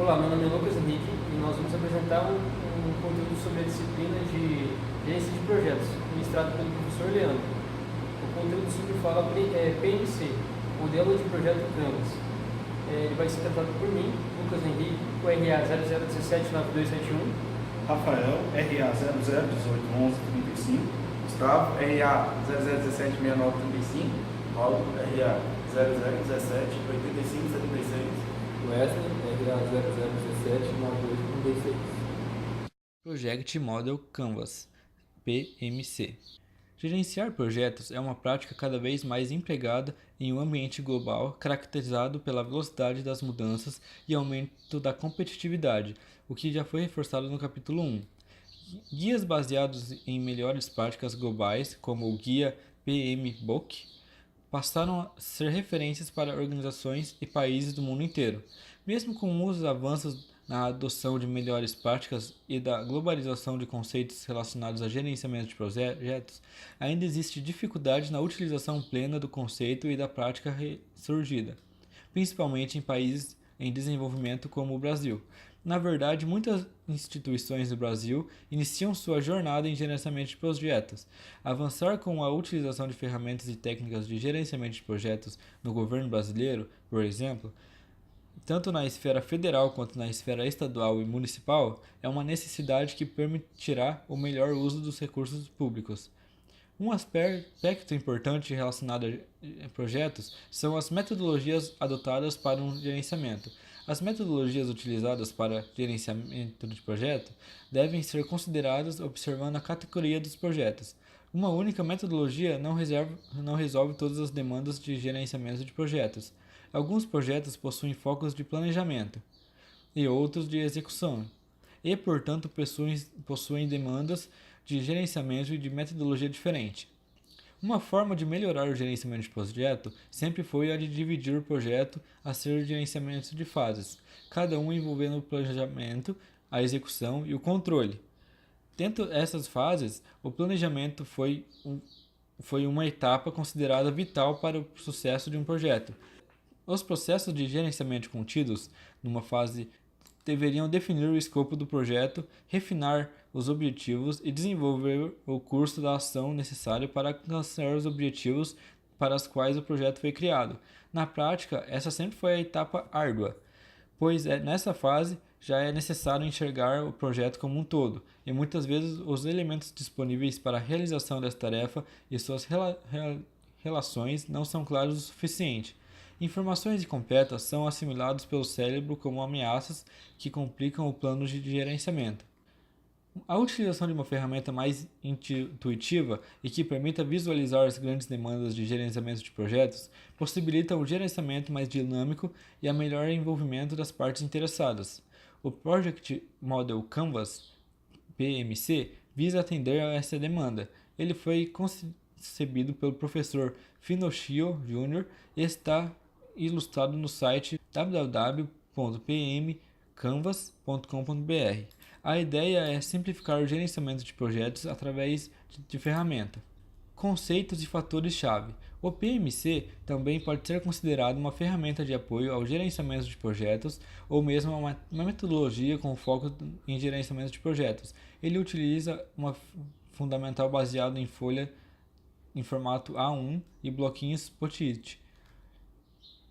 Olá, meu nome é Lucas Henrique e nós vamos apresentar um conteúdo sobre a disciplina de gerência de projetos, ministrado pelo professor Leandro. O conteúdo sobre fala PMC, Modelo de Projeto Canvas. Ele vai ser tratado por mim, Lucas Henrique, o RA 00179271. Rafael, RA 00181135. Gustavo, RA 00176935. Paulo, RA 00178576. Wesley, RA 00179836. Project Model Canvas, PMC. Gerenciar projetos é uma prática cada vez mais empregada em um ambiente global caracterizado pela velocidade das mudanças e aumento da competitividade, o que já foi reforçado no capítulo 1. Guias baseados em melhores práticas globais, como o Guia PMBOK, passaram a ser referências para organizações e países do mundo inteiro. Mesmo com os avanços na adoção de melhores práticas e da globalização de conceitos relacionados a gerenciamento de projetos, ainda existe dificuldade na utilização plena do conceito e da prática surgida, principalmente em países em desenvolvimento como o Brasil. Na verdade, muitas instituições do Brasil iniciam sua jornada em gerenciamento de projetos. Avançar com a utilização de ferramentas e técnicas de gerenciamento de projetos no governo brasileiro, por exemplo, tanto na esfera federal quanto na esfera estadual e municipal, é uma necessidade que permitirá o melhor uso dos recursos públicos. Um aspecto importante relacionado a projetos são as metodologias adotadas para um gerenciamento. As metodologias utilizadas para gerenciamento de projeto devem ser consideradas observando a categoria dos projetos. Uma única metodologia não resolve todas as demandas de gerenciamento de projetos. Alguns projetos possuem focos de planejamento e outros de execução, e, portanto, possuem demandas de gerenciamento e de metodologia diferente. Uma forma de melhorar o gerenciamento de projeto sempre foi a de dividir o projeto a ser gerenciamento de fases, cada uma envolvendo o planejamento, a execução e o controle. Dentro dessas fases, o planejamento foi uma etapa considerada vital para o sucesso de um projeto. Os processos de gerenciamento contidos numa fase deveriam definir o escopo do projeto, refinar os objetivos e desenvolver o curso da ação necessário para alcançar os objetivos para os quais o projeto foi criado. Na prática, essa sempre foi a etapa árdua, pois nessa fase já é necessário enxergar o projeto como um todo, e muitas vezes os elementos disponíveis para a realização dessa tarefa e suas relações não são claros o suficiente. Informações incompletas são assimiladas pelo cérebro como ameaças que complicam o plano de gerenciamento. A utilização de uma ferramenta mais intuitiva e que permita visualizar as grandes demandas de gerenciamento de projetos possibilita um gerenciamento mais dinâmico e a melhor envolvimento das partes interessadas. O Project Model Canvas, PMC, visa atender a essa demanda. Ele foi concebido pelo professor Finocchio Jr. e está ilustrado no site www.pmcanvas.com.br. A ideia é simplificar o gerenciamento de projetos através de ferramenta. Conceitos e fatores-chave. O PMC também pode ser considerado uma ferramenta de apoio ao gerenciamento de projetos ou mesmo uma metodologia com foco em gerenciamento de projetos. Ele utiliza uma fundamental baseada em folha em formato A1 e bloquinhos post-it,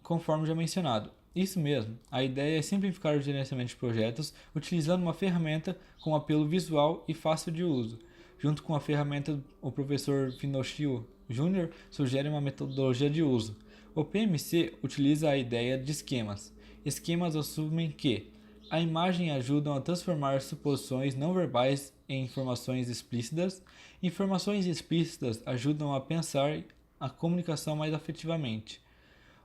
conforme já mencionado. Isso mesmo, a ideia é simplificar o gerenciamento de projetos utilizando uma ferramenta com apelo visual e fácil de uso. Junto com a ferramenta, o professor Finocchio Jr. sugere uma metodologia de uso. O PMC utiliza a ideia de esquemas. Esquemas assumem que a imagem ajuda a transformar suposições não verbais em informações explícitas. Informações explícitas ajudam a pensar a comunicação mais afetivamente.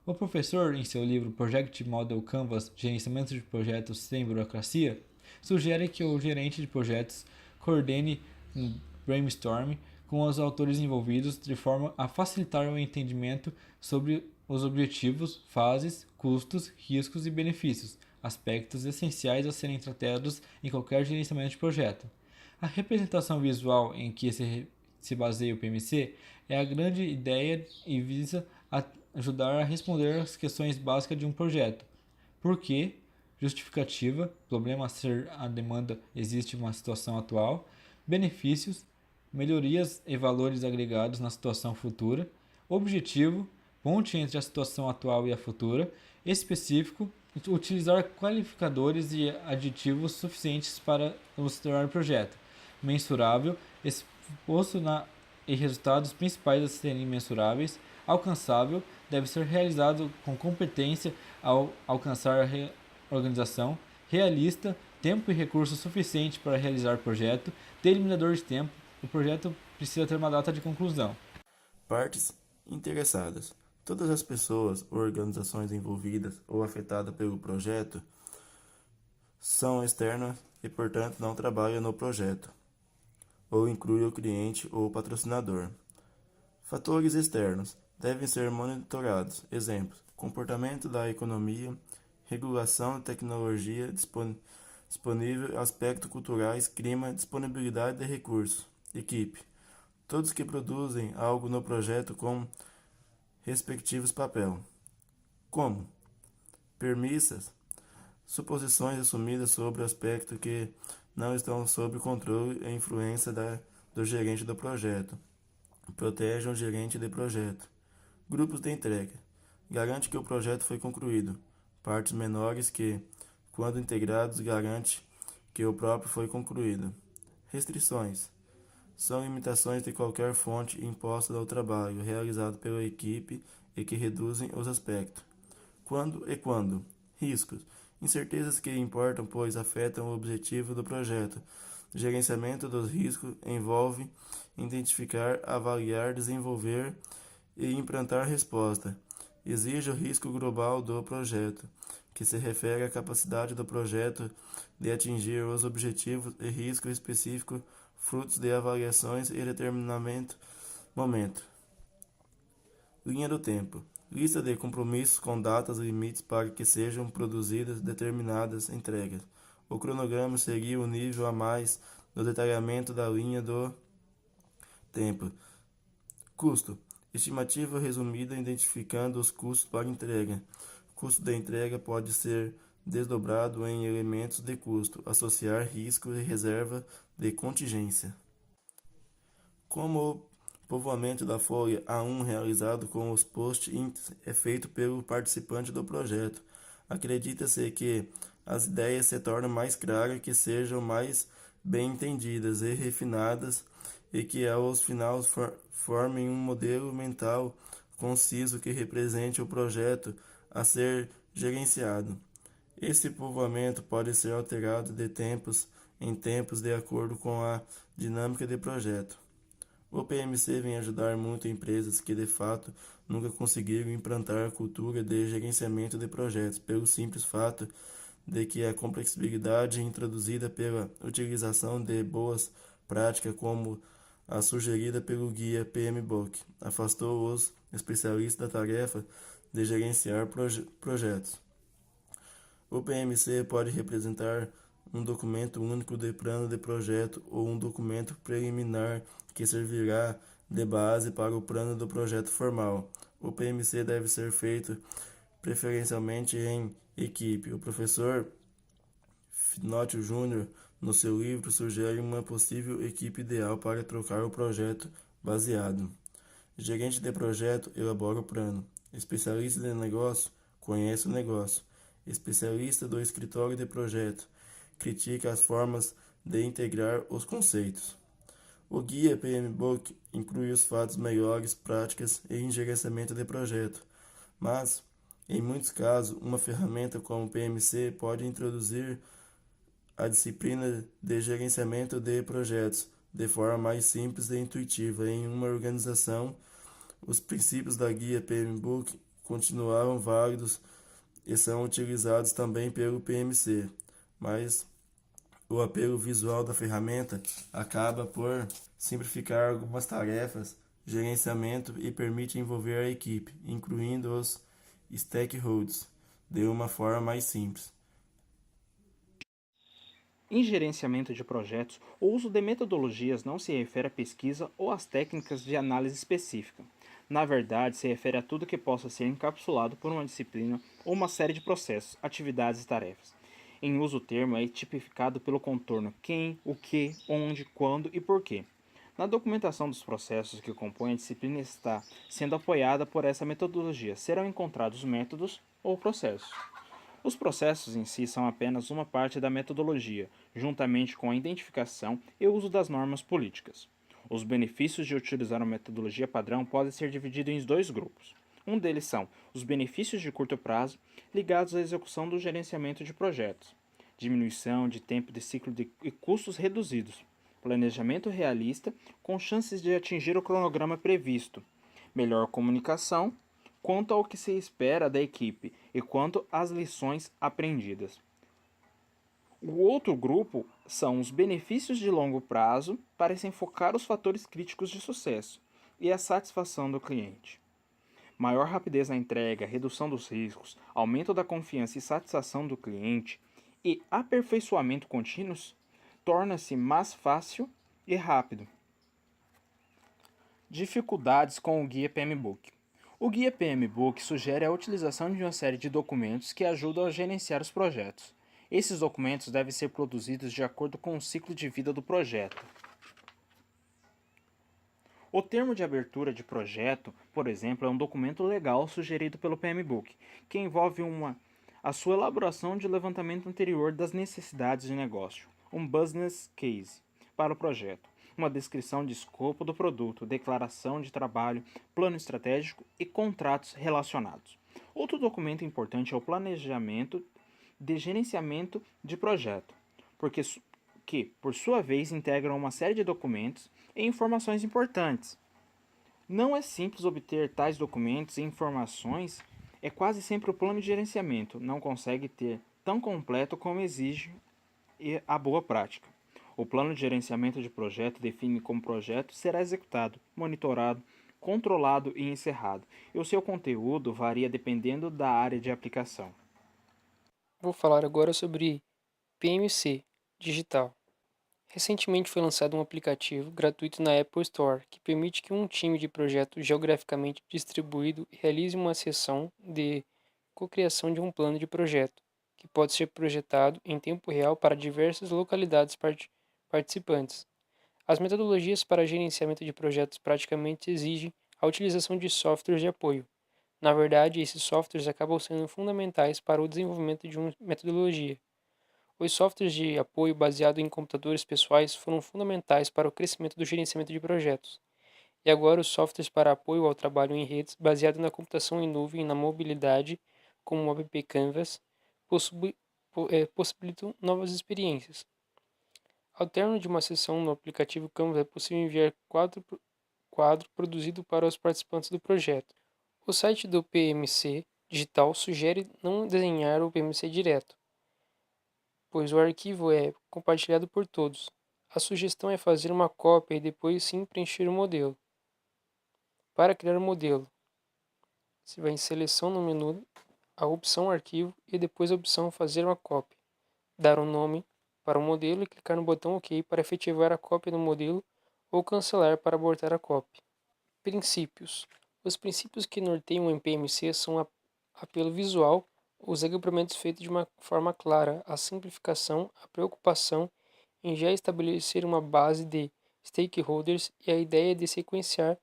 O professor, em seu livro Project Model Canvas, Gerenciamento de Projetos Sem Burocracia, sugere que o gerente de projetos coordene um brainstorm com os autores envolvidos de forma a facilitar o entendimento sobre os objetivos, fases, custos, riscos e benefícios, aspectos essenciais a serem tratados em qualquer gerenciamento de projeto. A representação visual em que se baseia o PMC é a grande ideia e visa ajudar a responder às questões básicas de um projeto. Por quê? justificativa, problema a ser a demanda existe uma situação atual, benefícios, melhorias e valores agregados na situação futura, objetivo, ponte entre a situação atual e a futura, específico, utilizar qualificadores e aditivos suficientes para ilustrar o projeto, mensurável, exposto e resultados principais a serem mensuráveis, alcançável, deve ser realizado com competência ao alcançar a organização, realista, tempo e recursos suficientes para realizar o projeto, delimitador de tempo, o projeto precisa ter uma data de conclusão. Partes interessadas. Todas as pessoas ou organizações envolvidas ou afetadas pelo projeto são externas e, portanto, não trabalham no projeto, ou inclui o cliente ou o patrocinador. Fatores externos devem ser monitorados. Exemplos: comportamento da economia, regulação, tecnologia disponível, aspectos culturais, clima, disponibilidade de recursos, equipe. Todos que produzem algo no projeto com respectivos papel. Como? Premissas, suposições assumidas sobre aspectos que não estão sob controle e influência do gerente do projeto. Protejam o gerente de projeto. Grupos de entrega. Garante que o projeto foi concluído. Partes menores que, quando integrados, garante que o próprio foi concluído. Restrições. São limitações de qualquer fonte impostas ao trabalho realizado pela equipe e que reduzem os aspectos. Quando e quando? Riscos. Incertezas que importam, pois afetam o objetivo do projeto. O gerenciamento dos riscos envolve identificar, avaliar, desenvolver e implantar resposta. Exige o risco global do projeto, que se refere à capacidade do projeto de atingir os objetivos e risco específico, frutos de avaliações e determinamento momento. Linha do tempo. Lista de compromissos com datas limites para que sejam produzidas determinadas entregas. O cronograma seria o nível a mais do detalhamento da linha do tempo. Custo. Estimativa resumida identificando os custos para entrega. O custo da entrega pode ser desdobrado em elementos de custo, associar risco e reserva de contingência. Como o povoamento da folha A1 realizado com os post-its é feito pelo participante do projeto, acredita-se que as ideias se tornam mais claras, que sejam mais bem entendidas e refinadas e que aos finais formem um modelo mental conciso que represente o projeto a ser gerenciado. Esse povoamento pode ser alterado de tempos em tempos de acordo com a dinâmica do projeto. O PMC vem ajudar muito empresas que de fato nunca conseguiram implantar a cultura de gerenciamento de projetos, pelo simples fato de que a complexidade introduzida pela utilização de boas práticas como a sugerida pelo guia PMBOK afastou os especialistas da tarefa de gerenciar projetos. O PMC pode representar um documento único de plano de projeto ou um documento preliminar que servirá de base para o plano do projeto formal. O PMC deve ser feito preferencialmente em equipe. O professor Finótio Júnior, no seu livro, sugere uma possível equipe ideal para trocar o projeto baseado. Gerente de projeto elabora o plano. Especialista de negócio conhece o negócio. Especialista do escritório de projeto critica as formas de integrar os conceitos. O guia PMBOK inclui os fatos melhores, práticas e gerenciamento de projeto, mas, em muitos casos, uma ferramenta como o PMC pode introduzir a disciplina de gerenciamento de projetos de forma mais simples e intuitiva em uma organização. Os princípios da guia PMBOK continuaram válidos e são utilizados também pelo PMC, mas o apelo visual da ferramenta acaba por simplificar algumas tarefas, gerenciamento e permite envolver a equipe, incluindo os stakeholders, de uma forma mais simples. Em gerenciamento de projetos, o uso de metodologias não se refere à pesquisa ou às técnicas de análise específica. Na verdade, se refere a tudo que possa ser encapsulado por uma disciplina ou uma série de processos, atividades e tarefas. Em uso o termo é tipificado pelo contorno quem, o que, onde, quando e porquê. Na documentação dos processos que compõem a disciplina está sendo apoiada por essa metodologia. Serão encontrados métodos ou processos. Os processos em si são apenas uma parte da metodologia, juntamente com a identificação e uso das normas políticas. Os benefícios de utilizar uma metodologia padrão podem ser divididos em dois grupos. Um deles são os benefícios de curto prazo, ligados à execução do gerenciamento de projetos, diminuição de tempo de ciclo e custos reduzidos, planejamento realista com chances de atingir o cronograma previsto, melhor comunicação quanto ao que se espera da equipe e quanto às lições aprendidas. O outro grupo são os benefícios de longo prazo, parecem focar os fatores críticos de sucesso e a satisfação do cliente. Maior rapidez na entrega, redução dos riscos, aumento da confiança e satisfação do cliente e aperfeiçoamento contínuos torna-se mais fácil e rápido. Dificuldades com o Guia PMBOK. O Guia PMBOK sugere a utilização de uma série de documentos que ajudam a gerenciar os projetos. Esses documentos devem ser produzidos de acordo com o ciclo de vida do projeto. O termo de abertura de projeto, por exemplo, é um documento legal sugerido pelo PMBOK, que envolve a sua elaboração de levantamento anterior das necessidades de negócio, um business case, para o projeto, uma descrição de escopo do produto, declaração de trabalho, plano estratégico e contratos relacionados. Outro documento importante é o planejamento de gerenciamento de projeto, que, por sua vez, integram uma série de documentos e informações importantes. Não é simples obter tais documentos e informações, é quase sempre o plano de gerenciamento, não consegue ter tão completo como exige a boa prática. O plano de gerenciamento de projeto define como o projeto será executado, monitorado, controlado e encerrado, e o seu conteúdo varia dependendo da área de aplicação. Vou falar agora sobre PMC digital. Recentemente foi lançado um aplicativo gratuito na Apple Store que permite que um time de projeto geograficamente distribuído realize uma sessão de cocriação de um plano de projeto, que pode ser projetado em tempo real para diversas localidades participantes. As metodologias para gerenciamento de projetos praticamente exigem a utilização de softwares de apoio. Na verdade, esses softwares acabam sendo fundamentais para o desenvolvimento de uma metodologia. Os softwares de apoio baseados em computadores pessoais foram fundamentais para o crescimento do gerenciamento de projetos. E agora os softwares para apoio ao trabalho em redes baseado na computação em nuvem e na mobilidade, como o app Canvas, possibilitam novas experiências. Ao término de uma sessão no aplicativo Canvas é possível enviar quadro produzido para os participantes do projeto. O site do PMC Digital sugere não desenhar o PMC direto, pois o arquivo é compartilhado por todos. A sugestão é fazer uma cópia e depois sim preencher o modelo. Para criar o modelo, você vai em seleção no menu, a opção arquivo e depois a opção fazer uma cópia. Dar um nome para o modelo e clicar no botão OK para efetivar a cópia do modelo ou cancelar para abortar a cópia. Princípios. Os princípios que norteiam o PMC são apelo visual, os agrupamentos feitos de uma forma clara, a simplificação, a preocupação em já estabelecer uma base de stakeholders e a ideia de sequência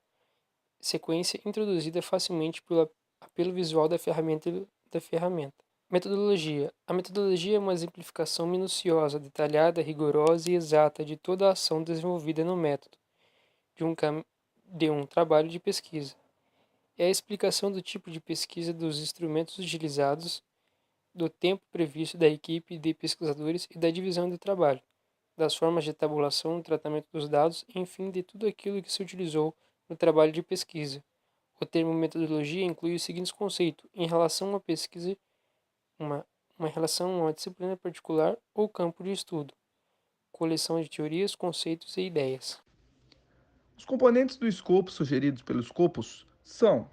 introduzida facilmente pelo apelo visual da ferramenta. Metodologia. A metodologia é uma exemplificação minuciosa, detalhada, rigorosa e exata de toda a ação desenvolvida no método de um trabalho de pesquisa. É a explicação do tipo de pesquisa, dos instrumentos utilizados, do tempo previsto da equipe de pesquisadores e da divisão do trabalho, das formas de tabulação, tratamento dos dados, enfim, de tudo aquilo que se utilizou no trabalho de pesquisa. O termo metodologia inclui os seguintes conceitos em relação a uma pesquisa, uma relação a uma disciplina particular ou campo de estudo, coleção de teorias, conceitos e ideias. Os componentes do escopo sugeridos pelo Scopus são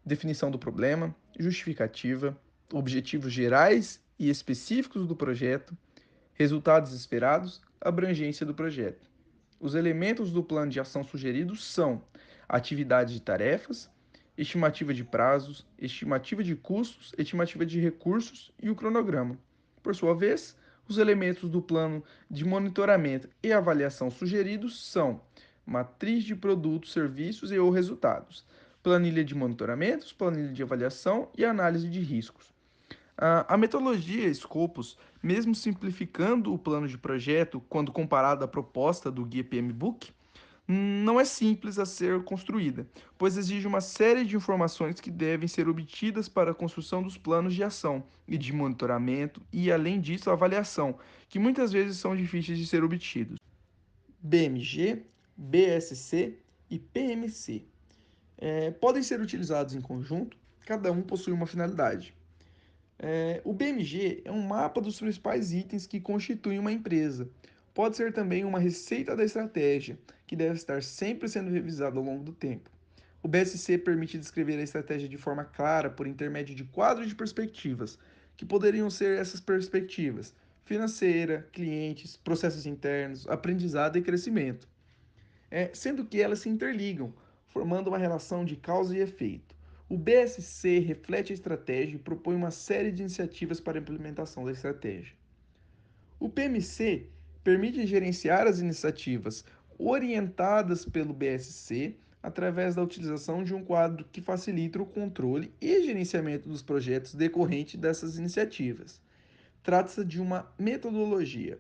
definição do problema, justificativa, objetivos gerais e específicos do projeto, resultados esperados, abrangência do projeto. Os elementos do plano de ação sugeridos são atividade de tarefas, estimativa de prazos, estimativa de custos, estimativa de recursos e o cronograma. Por sua vez, os elementos do plano de monitoramento e avaliação sugeridos são matriz de produtos, serviços e ou resultados, planilha de monitoramentos, planilha de avaliação e análise de riscos. A metodologia Scopus, mesmo simplificando o plano de projeto quando comparado à proposta do Guia PMBOK, não é simples a ser construída, pois exige uma série de informações que devem ser obtidas para a construção dos planos de ação e de monitoramento e, além disso, avaliação, que muitas vezes são difíceis de ser obtidos. BMG, BSC e PMC podem ser utilizados em conjunto, cada um possui uma finalidade. O BMG é um mapa dos principais itens que constituem uma empresa. Pode ser também uma receita da estratégia, que deve estar sempre sendo revisada ao longo do tempo. O BSC permite descrever a estratégia de forma clara por intermédio de quadros de perspectivas, que poderiam ser essas perspectivas: financeira, clientes, processos internos, aprendizado e crescimento, sendo que elas se interligam, formando uma relação de causa e efeito. O BSC reflete a estratégia e propõe uma série de iniciativas para a implementação da estratégia. O PMC permite gerenciar as iniciativas orientadas pelo BSC através da utilização de um quadro que facilita o controle e gerenciamento dos projetos decorrentes dessas iniciativas. Trata-se de uma metodologia